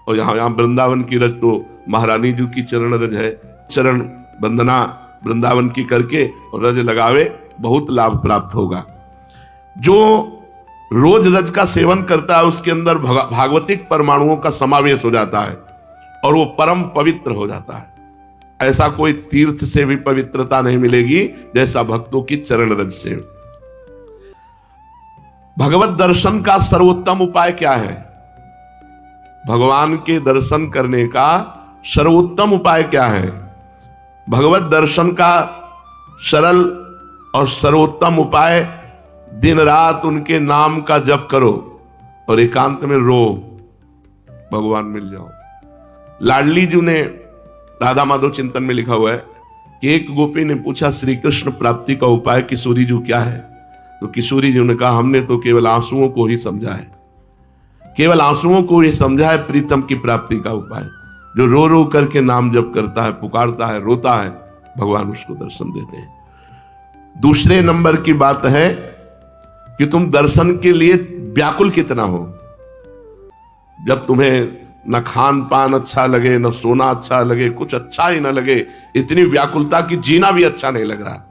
और यहाँ वृंदावन की रज तो महारानी जी की चरण रज है, चरण वंदना वृंदावन की करके और रज लगावे, बहुत लाभ प्राप्त होगा। जो रोज रज का सेवन करता है उसके अंदर भागवतिक परमाणुओं का समावेश हो जाता है और वो परम पवित्र हो जाता है। ऐसा कोई तीर्थ से भी पवित्रता नहीं मिलेगी जैसा भक्तों की चरण रज से। भगवत दर्शन का सर्वोत्तम उपाय क्या है? भगवान के दर्शन करने का सर्वोत्तम उपाय क्या है? भगवत दर्शन का सरल और सर्वोत्तम उपाय दिन रात उनके नाम का जप करो और एकांत में रो, भगवान मिल जाओ। लाडली जी ने राधा माधव चिंतन में लिखा हुआ है कि एक गोपी ने पूछा श्री कृष्ण प्राप्ति का उपाय किशोरी जी क्या है? तो किशोरी जी ने कहा हमने तो केवल आंसुओं को ही समझा है, केवल आंसुओं को ही समझा है प्रीतम की प्राप्ति का उपाय। जो रो रो करके नाम जप करता है, पुकारता है, रोता है, भगवान उसको दर्शन देते हैं। दूसरे नंबर की बात है कि तुम दर्शन के लिए व्याकुल कितना हो। जब तुम्हें न खान पान अच्छा लगे, न सोना अच्छा लगे, कुछ अच्छा ही ना लगे, इतनी व्याकुलता कि जीना भी अच्छा नहीं लग रहा,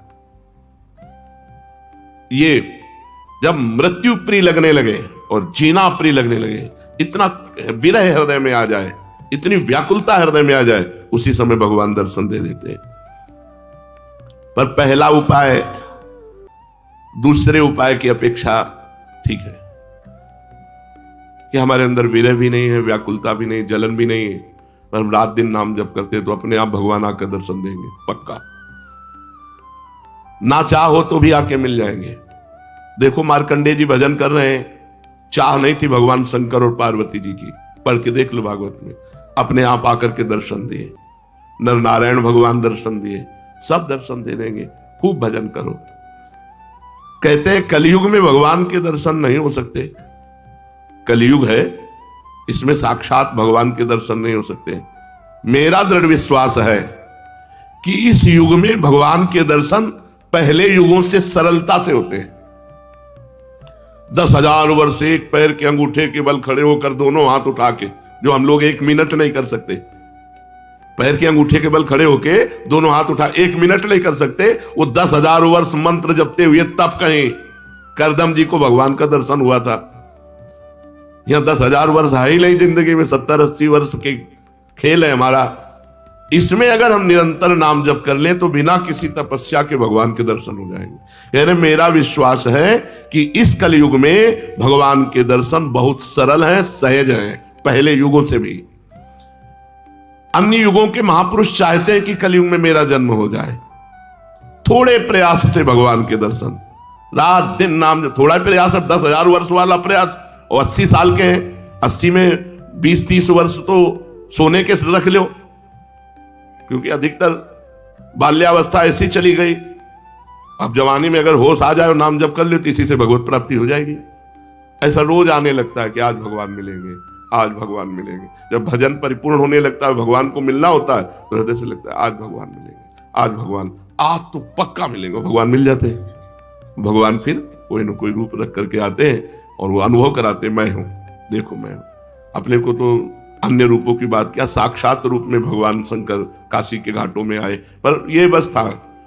ये जब मृत्यु प्रिय लगने लगे और जीना प्रिय लगने लगे, इतना विरह हृदय में आ जाए, इतनी व्याकुलता हृदय में आ जाए, उसी समय भगवान दर्शन दे देते हैं। पर पहला उपाय दूसरे उपाय की अपेक्षा ठीक है कि हमारे अंदर विरह भी नहीं है, व्याकुलता भी नहीं, जलन भी नहीं है, पर हम रात दिन नाम जप करते हैं तो अपने आप भगवान आकर दर्शन देंगे पक्का। ना चाहो तो भी आके मिल जाएंगे। देखो मार्कंडेय जी भजन कर रहे हैं, चाह नहीं थी भगवान शंकर और पार्वती जी की, पढ़ के देख लो भागवत में, अपने आप आकर के दर्शन दिए। नर नारायण भगवान दर्शन दिए, सब दर्शन दे देंगे। खूब भजन करो। कहते हैं कलयुग में भगवान के दर्शन नहीं हो सकते, कलयुग है, इसमें साक्षात भगवान के दर्शन नहीं हो सकते। मेरा दृढ़ विश्वास है कि इस युग में भगवान के दर्शन पहले युगों से सरलता से होते हैं। 10,000 वर्ष एक पैर के अंगूठे के बल खड़े होकर दोनों हाथ उठा के, जो हम लोग 1 मिनट नहीं कर सकते, पैर के अंगूठे के बल खड़े होके दोनों हाथ उठा 1 मिनट नहीं कर सकते, वो 10,000 वर्ष मंत्र जपते हुए तब कहीं करदम जी को भगवान का दर्शन हुआ था। यहां 10,000 वर्ष है ही नहीं जिंदगी में, 70-80 वर्ष के खेल है हमारा। इसमें अगर हम निरंतर नाम जप कर लें तो बिना किसी तपस्या के भगवान के दर्शन हो जाएंगे। कह रहे मेरा विश्वास है कि इस कलयुग में भगवान के दर्शन बहुत सरल हैं, सहज हैं, पहले युगों से भी। अन्य युगों के महापुरुष चाहते हैं कि कलयुग में मेरा जन्म हो जाए, थोड़े प्रयास से भगवान के दर्शन, रात दिन नाम, थोड़ा प्रयास है, 10,000 वर्ष वाला प्रयास, और 80 साल के हैं, 80 में 20-30 वर्ष तो सोने के रख लो, क्योंकि अधिकतर बाल्यावस्था ऐसी चली गई। अब जवानी में अगर होश आ जाए और नाम जप कर ले तो इसी से भगवत प्राप्ति हो जाएगी। ऐसा रोज आने लगता है कि आज भगवान मिलेंगे, आज भगवान मिलेंगे। जब भजन परिपूर्ण होने लगता है, भगवान को मिलना होता है, तो हृदय से लगता है आज भगवान मिलेंगे, आज भगवान, आज तो पक्का मिलेंगे। भगवान मिल जाते हैं। भगवान फिर कोई ना कोई रूप रख करके आते हैं और वो अनुभव कराते हैं, मैं हूं, देखो मैं हूं। अपने को तो अन्य रूपों की बात क्या, साक्षात रूप में भगवान शंकर काशी के घाटों में आए, पर ये बस था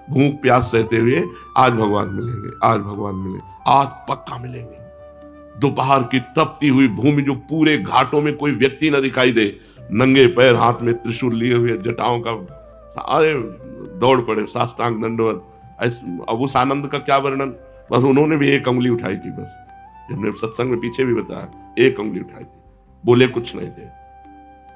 भूख प्यास सहते हुए, आज भगवान मिलेंगे, आज भगवान मिलेंगे, आज पक्का मिलेंगे। दोपहर की तपती हुई भूमि, जो पूरे घाटों में कोई व्यक्ति न दिखाई दे, नंगे पैर हाथ में त्रिशूल लिए हुए, जटाओं का, सारे दौड़ पड़े, साष्टांग दंडवत। अब उस आनंद का क्या वर्णन, बस उन्होंने भी 1 अंगुली उठाई थी, बस हमने सत्संग में पीछे भी बताया, 1 अंगुली उठाई थी, बोले कुछ नहीं थे।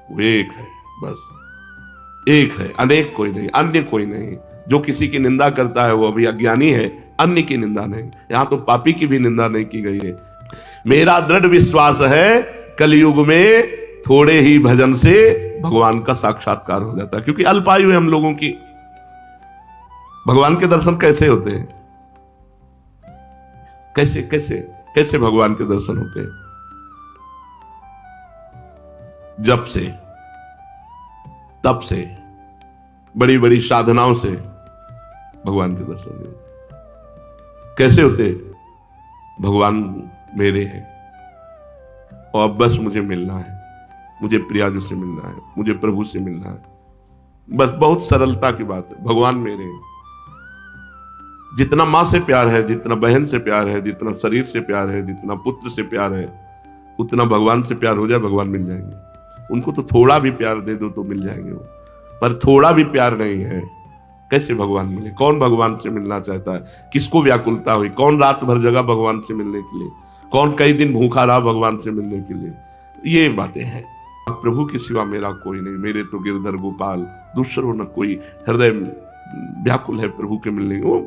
वो एक है, बस एक है, अनेक कोई नहीं, अन्य कोई नहीं। जो किसी की निंदा करता है वो अभी अज्ञानी है, अन्य की निंदा नहीं। यहां तो पापी की भी निंदा नहीं की गई है। मेरा दृढ़ विश्वास है कलयुग में थोड़े ही भजन से भगवान का साक्षात्कार हो जाता है, क्योंकि अल्पायु है हम लोगों की। भगवान के दर्शन कैसे होते हैं, कैसे कैसे कैसे भगवान के दर्शन होते हैं? जप से, तप से, बड़ी बड़ी साधनाओं से भगवान के दर्शन नहीं होते। कैसे होते? भगवान मेरे हैं और अब बस मुझे मिलना है, मुझे प्रियाजू से मिलना है, मुझे प्रभु से मिलना है। बस बहुत सरलता की बात है। भगवान मेरे, जितना माँ से प्यार है, जितना बहन से प्यार है, जितना शरीर से प्यार है, जितना पुत्र से प्यार है, उतना भगवान से प्यार हो जाए, भगवान मिल जाएंगे। उनको तो थोड़ा भी प्यार दे दो तो मिल जाएंगे वो, पर थोड़ा भी प्यार नहीं है, कैसे भगवान मिले? कौन भगवान से मिलना चाहता है? किसको व्याकुलता हुई? कौन रात भर जगा भगवान से मिलने के लिए? कौन कई दिन भूखा रहा भगवान से मिलने के लिए? ये बातें हैं। प्रभु के सिवा मेरा कोई नहीं, मेरे तो गिरधर गोपाल, दूसरों न कोई, हृदय व्याकुल है प्रभु के मिलने। वो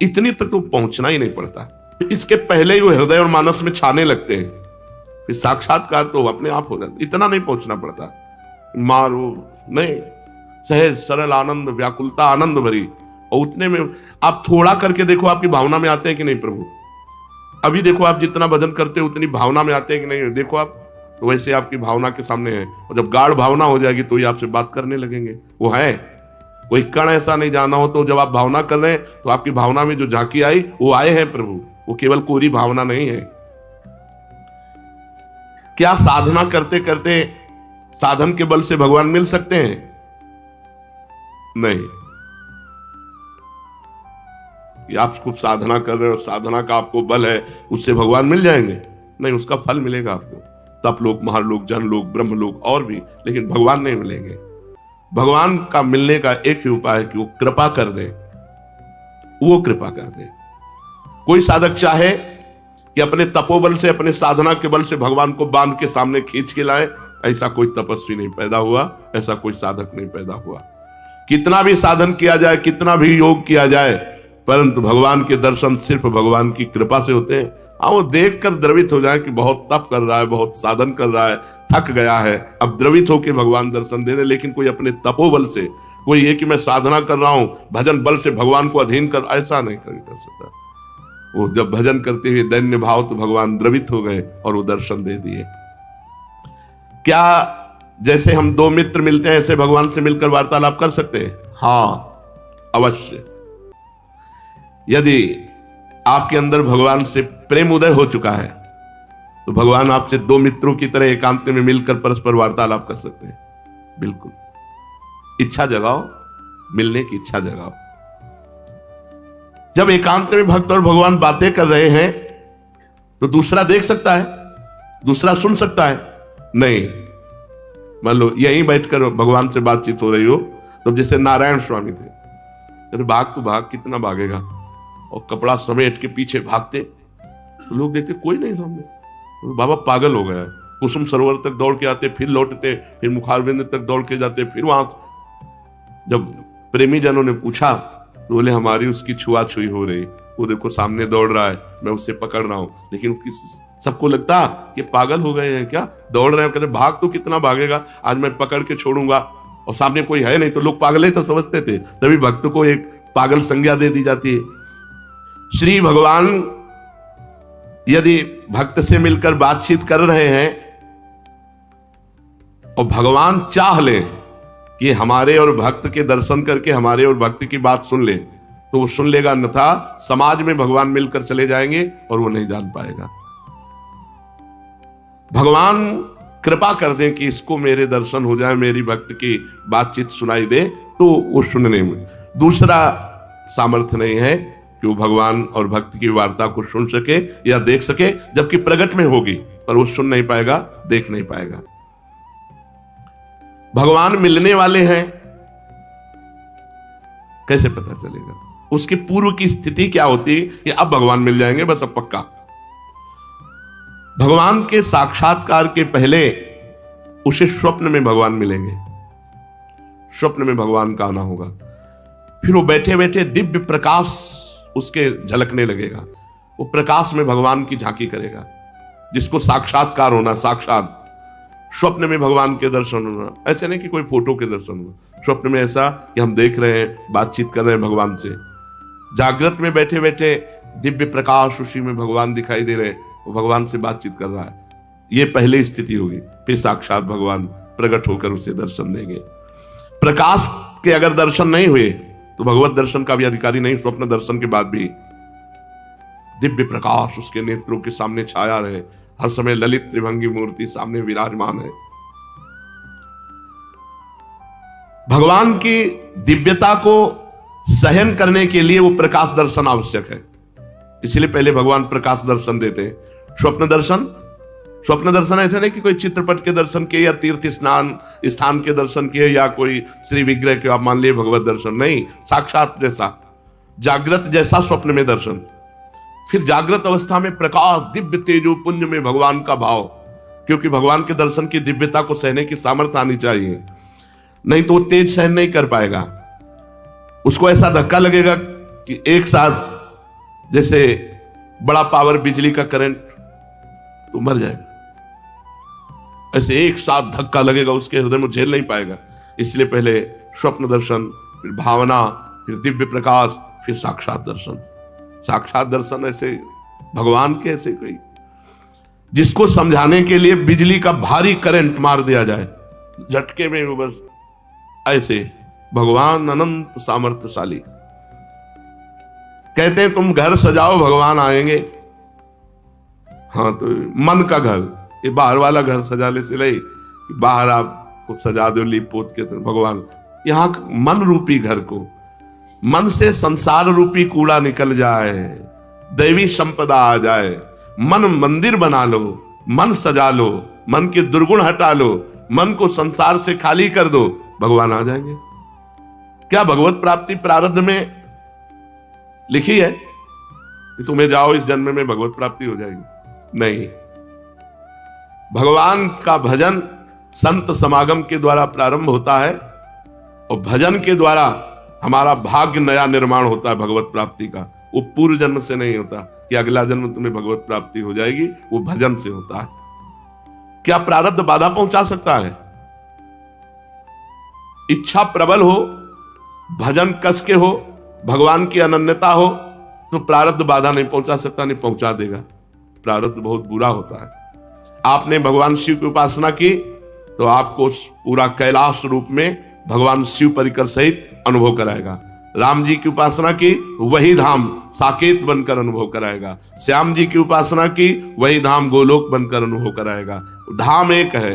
इतनी तक तो पहुंचना ही नहीं पड़ता, इसके पहले ही वो हृदय और मानस में छाने लगते हैं, फिर साक्षात्कार तो अपने आप हो जाता। इतना नहीं पहुंचना पड़ता, मारो नहीं, सहज सरल आनंद, व्याकुलता आनंद भरी, और उतने में आप थोड़ा करके देखो आपकी भावना में आते हैं कि नहीं प्रभु। अभी देखो आप जितना भजन करते हो उतनी भावना में आते हैं कि नहीं, देखो आप तो वैसे आपकी भावना के सामने है, और जब गाढ़ भावना हो जाएगी तो ही आपसे बात करने लगेंगे। वो है, कोई कण ऐसा नहीं जाना हो, तो जब आप भावना कर रहे हैं तो आपकी भावना में जो झांकी आई वो आए हैं प्रभु, वो केवल कोरी भावना नहीं है। क्या साधना करते करते साधन के बल से भगवान मिल सकते हैं? नहीं। कि आप खूब साधना कर रहे हो, साधना का आपको बल है, उससे भगवान मिल जाएंगे? नहीं, उसका फल मिलेगा आपको, तप लोक, महालोक, जनलोक, ब्रह्मलोक और भी, लेकिन भगवान नहीं मिलेंगे। भगवान का मिलने का एक ही उपाय है कि वो कृपा कर दे, वो कृपा कर दे। कोई साधक चाहे कि अपने तपोबल से, अपने साधना के बल से भगवान को बांध के सामने खींच के लाए, ऐसा कोई तपस्वी नहीं पैदा हुआ, ऐसा कोई साधक नहीं पैदा हुआ। कितना भी साधन किया जाए, कितना भी योग किया जाए, परंतु भगवान के दर्शन सिर्फ भगवान की कृपा से होते हैं। वो देखकर द्रवित हो जाए कि बहुत तप कर रहा है, बहुत साधन कर रहा है, थक गया है, अब द्रवित होकर भगवान दर्शन दे रहे। लेकिन कोई अपने तपोबल से, कोई ये कि मैं साधना कर रहा हूं, भजन बल से भगवान को अधीन कर, ऐसा नहीं कर सकता। वो जब भजन करते हुए दैन्य भाव, तो भगवान द्रवित हो गए और वो दर्शन दे दिए। क्या जैसे हम दो मित्र मिलते हैं ऐसे भगवान से मिलकर वार्तालाप कर सकते हैं? हाँ, अवश्य। यदि आपके अंदर भगवान से प्रेम उदय हो चुका है तो भगवान आपसे दो मित्रों की तरह एकांत में मिलकर परस्पर वार्तालाप कर सकते हैं। बिल्कुल, इच्छा जगाओ, मिलने की इच्छा जगाओ। जब एकांत में भक्त और भगवान बातें कर रहे हैं तो दूसरा देख सकता है, दूसरा सुन सकता है? नहीं। मान लो यहीं बैठकर भगवान से बातचीत हो रही हो, तो जैसे नारायण स्वामी थे, अरे भाग तो भाग, कितना भागेगा, और कपड़ा समेट के पीछे भागते, तो लोग देखते कोई नहीं सामने, तो बाबा पागल हो गया है। कुसुम सरोवर तक दौड़ के आते, फिर लौटते, फिर मुखारबिंद तक दौड़ के जाते, फिर वहां। जब प्रेमी जनों ने पूछा तो बोले हमारी उसकी छुआछुई हो रही, वो देखो सामने दौड़ रहा है, मैं उससे पकड़ रहा हूं। लेकिन सबको लगता कि पागल हो गए हैं क्या, दौड़ रहे हैं। कहते भाग तो कितना भागेगा, आज मैं पकड़ के छोड़ूंगा, और सामने कोई है नहीं। तो लोग पागल ही तो समझते थे, तभी भक्त को एक पागल संज्ञा दे दी जाती है। श्री भगवान यदि भक्त से मिलकर बातचीत कर रहे हैं और भगवान चाह ले कि हमारे और भक्त के दर्शन करके हमारे और भक्त की बात सुन ले, तो वो सुन लेगा, अन्यथा समाज में भगवान मिलकर चले जाएंगे और वो नहीं जान पाएगा। भगवान कृपा कर दें कि इसको मेरे दर्शन हो जाए, मेरी भक्त की बातचीत सुनाई दे, तो वो सुनने में दूसरा सामर्थ्य नहीं है कि वो भगवान और भक्त की वार्ता को सुन सके या देख सके, जबकि प्रकट में होगी, पर वो सुन नहीं पाएगा, देख नहीं पाएगा। भगवान मिलने वाले हैं, कैसे पता चलेगा? उसके पूर्व की स्थिति क्या होती कि अब भगवान मिल जाएंगे, बस अब पक्का। भगवान के साक्षात्कार के पहले उसे स्वप्न में भगवान मिलेंगे, स्वप्न में भगवान का आना होगा। फिर वो बैठे बैठे दिव्य प्रकाश उसके झलकने लगेगा, वो प्रकाश में भगवान की झांकी करेगा, जिसको साक्षात्कार होना। साक्षात स्वप्न में भगवान के दर्शन होना, ऐसे नहीं कि कोई फोटो के दर्शन होना, स्वप्न में ऐसा कि हम देख रहे हैं, बातचीत कर रहे हैं भगवान से। जागृत में बैठे बैठे दिव्य प्रकाश, उसी में भगवान दिखाई दे रहे हैं, वो भगवान से बातचीत कर रहा है। ये पहले स्थिति होगी, फिर साक्षात भगवान प्रकट होकर उसे दर्शन देंगे। प्रकाश के अगर दर्शन नहीं हुए तो भगवत दर्शन का भी अधिकारी नहीं। स्वप्न दर्शन के बाद भी दिव्य प्रकाश उसके नेत्रों के सामने छाया रहे, हर समय ललित त्रिभंगी मूर्ति सामने विराजमान है, भगवान की दिव्यता को सहन करने के लिए वो प्रकाश दर्शन आवश्यक है। इसलिए पहले भगवान प्रकाश दर्शन देते हैं। स्वप्न दर्शन ऐसे नहीं कि कोई चित्रपट के दर्शन किए या तीर्थ स्थान के दर्शन किए या कोई श्री विग्रह के आप मान लिए भगवत दर्शन, नहीं, साक्षात जैसा, जागृत जैसा स्वप्न में दर्शन। फिर जागृत अवस्था में प्रकाश, दिव्य तेजो पुंज में भगवान का भाव, क्योंकि भगवान के दर्शन की दिव्यता को सहने की सामर्थ्य आनी चाहिए, नहीं तो वो तेज सहन नहीं कर पाएगा। उसको ऐसा धक्का लगेगा कि एक साथ जैसे बड़ा पावर बिजली का करंट, तो मर जाएगा। ऐसे एक साथ धक्का लगेगा उसके हृदय में, झेल नहीं पाएगा। इसलिए पहले स्वप्न दर्शन, फिर भावना, फिर दिव्य प्रकाश, फिर साक्षात दर्शन। साक्षात दर्शन ऐसे भगवान के, ऐसे कोई जिसको समझाने के लिए बिजली का भारी करंट मार दिया जाए, झटके में वो बस ऐसे। भगवान अनंत सामर्थ्यशाली। कहते हैं तुम घर सजाओ भगवान आएंगे। हाँ, तो मन का घर, ये बाहर वाला घर सजाने से नहीं, बाहर आप खूब सजा दो लीप पोत के, तो भगवान यहां मन रूपी घर को, मन से संसार रूपी कूड़ा निकल जाए, दैवी संपदा आ जाए, मन मंदिर बना लो, मन सजा लो, मन के दुर्गुण हटा लो, मन को संसार से खाली कर दो, भगवान आ जाएंगे। क्या भगवत प्राप्ति प्रारब्ध में लिखी है कि तुम्हें जाओ इस जन्म में भगवत प्राप्ति हो जाएगी? नहीं। भगवान का भजन संत समागम के द्वारा प्रारंभ होता है और भजन के द्वारा हमारा भाग्य नया निर्माण होता है भगवत प्राप्ति का। वो पूर्व जन्म से नहीं होता कि अगला जन्म तुम्हें भगवत प्राप्ति हो जाएगी, वो भजन से होता है। क्या प्रारब्ध बाधा पहुंचा सकता है? इच्छा प्रबल हो, भजन कस के हो, भगवान की अनन्यता हो, तो प्रारब्ध बाधा नहीं पहुंचा सकता, नहीं पहुंचा देगा। प्रारब्ध बहुत बुरा होता है। आपने भगवान शिव की उपासना की तो आपको पूरा कैलाश रूप में भगवान शिव परिकर सहित अनुभव कराएगा। राम जी की उपासना की, वही धाम साकेत बनकर अनुभव कराएगा। श्याम जी की उपासना की, वही धाम गोलोक बनकर अनुभव कराएगा। धाम एक है।